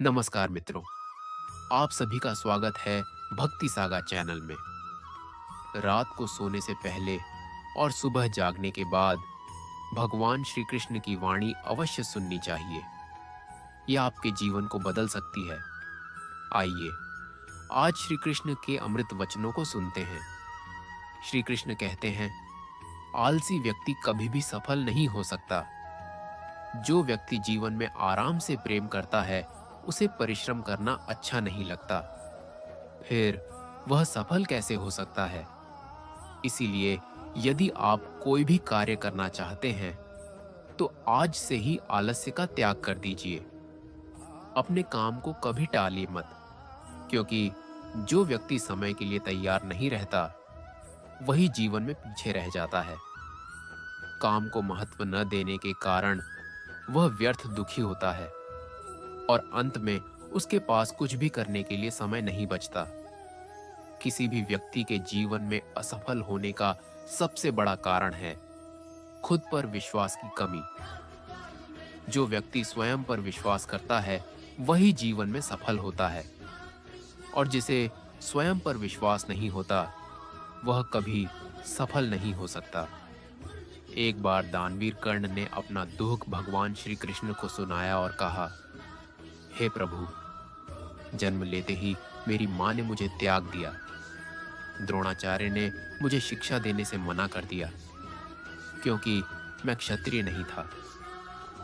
नमस्कार मित्रों, आप सभी का स्वागत है भक्ति सागा चैनल में। रात को सोने से पहले और सुबह जागने के बाद भगवान श्री कृष्ण की वाणी अवश्य सुननी चाहिए। यह आपके जीवन को बदल सकती है। आइए, आज श्री कृष्ण के अमृत वचनों को सुनते हैं। श्री कृष्ण कहते हैं, आलसी व्यक्ति कभी भी सफल नहीं हो सकता। जो व्यक्ति जीवन में आराम से प्रेम करता है, उसे परिश्रम करना अच्छा नहीं लगता। फिर वह सफल कैसे हो सकता है? इसीलिए यदि आप कोई भी कार्य करना चाहते हैं, तो आज से ही आलस्य का त्याग कर दीजिए। अपने काम को कभी टालिए मत, क्योंकि जो व्यक्ति समय के लिए तैयार नहीं रहता, वही जीवन में पीछे रह जाता है। काम को महत्व न देने के कारण वह व्यर्थ दुखी होता है और अंत में उसके पास कुछ भी करने के लिए समय नहीं बचता। किसी भी व्यक्ति के जीवन में असफल होने का सबसे बड़ा कारण है खुद पर विश्वास की कमी। जो व्यक्ति स्वयं पर विश्वास करता है, वही जीवन में सफल होता है, और जिसे स्वयं पर विश्वास नहीं होता, वह कभी सफल नहीं हो सकता। एक बार दानवीर कर्ण ने अपना दुख भगवान श्री कृष्ण को सुनाया और कहा, हे प्रभु, जन्म लेते ही मेरी मां ने मुझे त्याग दिया। द्रोणाचार्य ने मुझे शिक्षा देने से मना कर दिया, क्योंकि मैं क्षत्रिय नहीं था।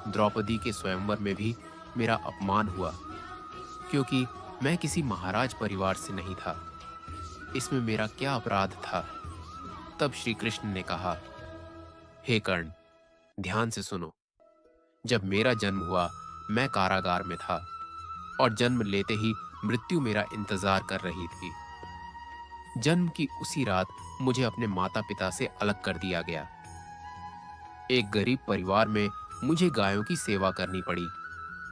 द्रौपदी के स्वयंवर में भी मेरा अपमान हुआ, क्योंकि मैं किसी महाराज परिवार से नहीं था। इसमें मेरा क्या अपराध था? तब श्री कृष्ण ने कहा, हे कर्ण, ध्यान से सुनो। जब मेरा जन्म हुआ, मैं कारागार में था और जन्म लेते ही मृत्यु मेरा इंतजार कर रही थी। जन्म की उसी रात मुझे अपने माता पिता से अलग कर दिया गया। एक गरीब परिवार में मुझे गायों की सेवा करनी पड़ी,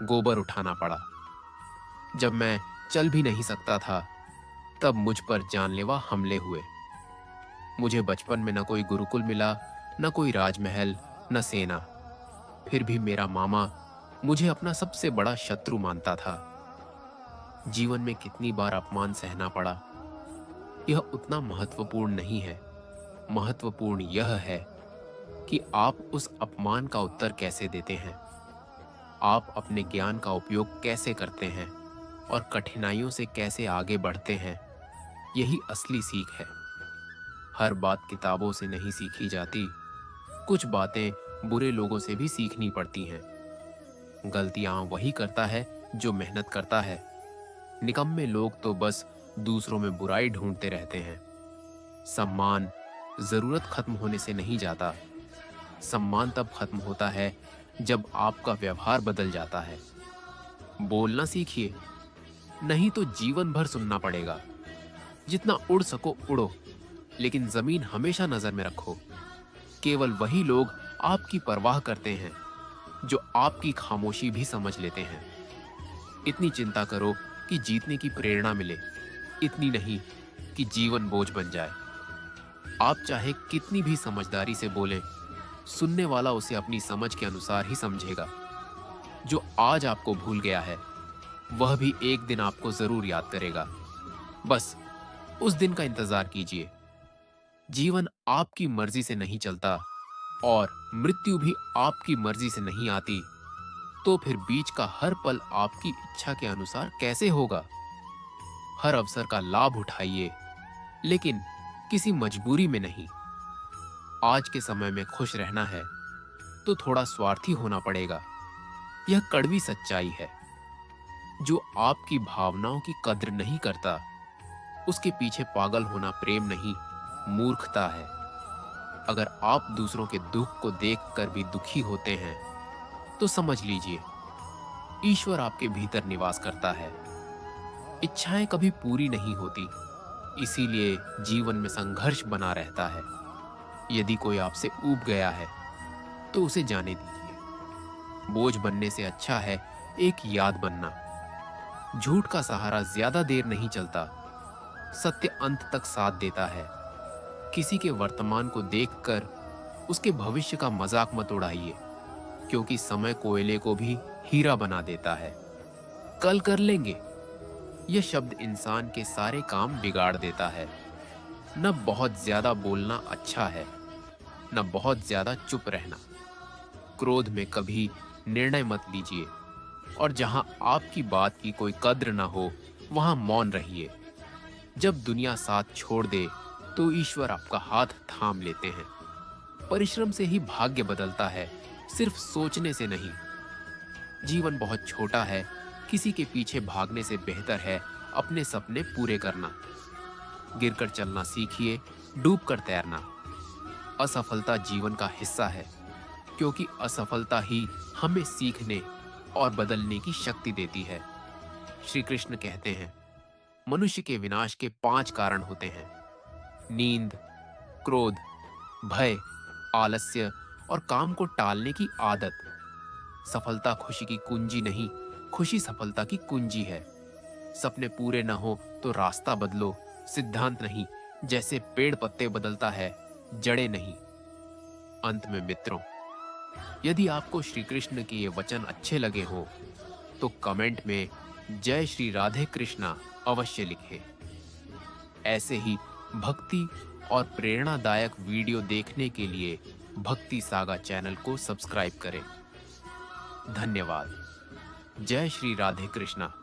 गोबर उठाना पड़ा। जब मैं चल भी नहीं सकता था, तब मुझ पर जानलेवा हमले हुए। मुझे बचपन में न कोई गुरुकुल मिला, न कोई राजमहल, न सेना। फिर भी मेरा मामा मुझे अपना सबसे बड़ा शत्रु मानता था। जीवन में कितनी बार अपमान सहना पड़ा, यह उतना महत्वपूर्ण नहीं है। महत्वपूर्ण यह है कि आप उस अपमान का उत्तर कैसे देते हैं। आप अपने ज्ञान का उपयोग कैसे करते हैं और कठिनाइयों से कैसे आगे बढ़ते हैं। यही असली सीख है। हर बात किताबों से नहीं सीखी जाती। कुछ बातें बुरे लोगों से भी सीखनी पड़ती हैं। गलतियां वही करता है जो मेहनत करता है। निकम्मे लोग तो बस दूसरों में बुराई ढूंढते रहते हैं। सम्मान जरूरत खत्म होने से नहीं जाता। सम्मान तब खत्म होता है जब आपका व्यवहार बदल जाता है। बोलना सीखिए, नहीं तो जीवन भर सुनना पड़ेगा। जितना उड़ सको उड़ो, लेकिन जमीन हमेशा नजर में रखो। केवल वही लोग आपकी परवाह करते हैं जो आपकी खामोशी भी समझ लेते हैं। इतनी चिंता करो कि जीतने की प्रेरणा मिले, इतनी नहीं कि जीवन बोझ बन जाए। आप चाहे कितनी भी समझदारी से बोलें, सुनने वाला उसे अपनी समझ के अनुसार ही समझेगा। जो आज आपको भूल गया है, वह भी एक दिन आपको जरूर याद करेगा। बस उस दिन का इंतजार कीजिए। जीवन आपकी मर्जी से नहीं चलता और मृत्यु भी आपकी मर्जी से नहीं आती, तो फिर बीच का हर पल आपकी इच्छा के अनुसार कैसे होगा? हर अवसर का लाभ उठाइए, लेकिन किसी मजबूरी में नहीं। आज के समय में खुश रहना है तो थोड़ा स्वार्थी होना पड़ेगा। यह कड़वी सच्चाई है। जो आपकी भावनाओं की कद्र नहीं करता, उसके पीछे पागल होना प्रेम नहीं, मूर्खता है। अगर आप दूसरों के दुख को देखकर भी दुखी होते हैं, तो समझ लीजिए ईश्वर आपके भीतर निवास करता है। इच्छाएं कभी पूरी नहीं होती, इसीलिए जीवन में संघर्ष बना रहता है। यदि कोई आपसे ऊब गया है, तो उसे जाने दीजिए। बोझ बनने से अच्छा है एक याद बनना। झूठ का सहारा ज्यादा देर नहीं चलता, सत्य अंत तक साथ देता है। किसी के वर्तमान को देखकर उसके भविष्य का मजाक मत उड़ाइए, क्योंकि समय कोयले को भी हीरा बना देता है। कल कर लेंगे। यह शब्द इंसान के सारे काम बिगाड़ देता है। न बहुत ज्यादा बोलना अच्छा है, न बहुत ज्यादा चुप रहना। क्रोध में कभी निर्णय मत लीजिए, और जहां आपकी बात की कोई कद्र न हो वहां मौन रहिए। जब दुनिया साथ छोड़ दे तो ईश्वर आपका हाथ थाम लेते हैं। परिश्रम से ही भाग्य बदलता है, सिर्फ सोचने से नहीं। जीवन बहुत छोटा है, किसी के पीछे भागने से बेहतर है अपने सपने पूरे करना। गिरकर चलना सीखिए, डूबकर तैरना। असफलता जीवन का हिस्सा है, क्योंकि असफलता ही हमें सीखने और बदलने की शक्ति देती है। श्री कृष्ण कहते हैं, मनुष्य के विनाश के 5 कारण होते हैं: नींद, क्रोध, भय, आलस्य और काम को टालने की आदत। सफलता खुशी की कुंजी नहीं, खुशी सफलता की कुंजी है। सपने पूरे न हो तो रास्ता बदलो, सिद्धांत नहीं। जैसे पेड़ पत्ते बदलता है, जड़ें नहीं। अंत में मित्रों, यदि आपको श्री कृष्ण के ये वचन अच्छे लगे हों तो कमेंट में जय श्री राधे कृष्णा अवश्य लिखें। ऐसे ही भक्ति और प्रेरणादायक वीडियो देखने के लिए भक्ति सागा चैनल को सब्सक्राइब करें। धन्यवाद। जय श्री राधे कृष्णा।